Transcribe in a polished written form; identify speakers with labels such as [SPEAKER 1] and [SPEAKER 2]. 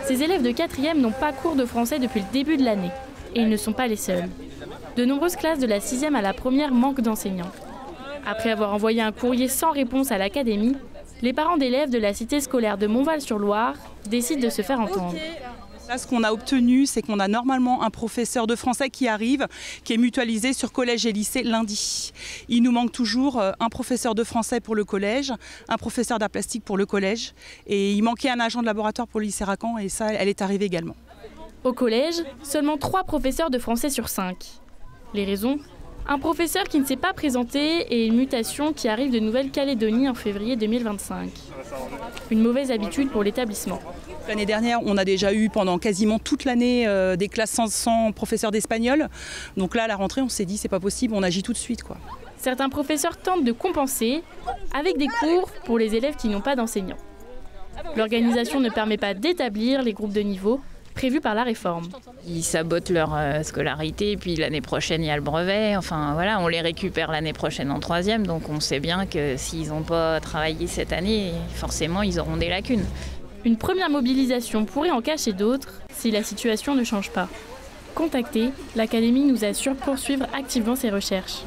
[SPEAKER 1] Ces élèves de 4e n'ont pas cours de français depuis le début de l'année. Et ils ne sont pas les seuls. De nombreuses classes de la 6e à la 1re manquent d'enseignants. Après avoir envoyé un courrier sans réponse à l'académie, les parents d'élèves de la cité scolaire de Montval-sur-Loire décident de se faire entendre.
[SPEAKER 2] Là, ce qu'on a obtenu, c'est qu'on a normalement un professeur de français qui arrive, qui est mutualisé sur collège et lycée lundi. Il nous manque toujours un professeur de français pour le collège, un professeur d'art plastique pour le collège, et il manquait un agent de laboratoire pour le lycée Racan, et ça, elle est arrivée également.
[SPEAKER 1] Au collège, seulement 3 professeurs de français sur 5. Les raisons ? Un professeur qui ne s'est pas présenté et une mutation qui arrive de Nouvelle-Calédonie en février 2025. Une mauvaise habitude pour l'établissement.
[SPEAKER 2] L'année dernière, on a déjà eu pendant quasiment toute l'année des classes sans professeur d'espagnol. Donc là, à la rentrée, on s'est dit c'est pas possible, on agit tout de suite, quoi.
[SPEAKER 1] Certains professeurs tentent de compenser avec des cours pour les élèves qui n'ont pas d'enseignants. L'organisation ne permet pas d'établir les groupes de niveau prévus par la réforme.
[SPEAKER 3] Ils sabotent leur scolarité, puis l'année prochaine, il y a le brevet. Enfin, voilà, on les récupère l'année prochaine en 3e, donc on sait bien que s'ils n'ont pas travaillé cette année, forcément, ils auront des lacunes.
[SPEAKER 1] Une première mobilisation pourrait en cacher d'autres si la situation ne change pas. Contactée, l'Académie nous assure poursuivre activement ses recherches.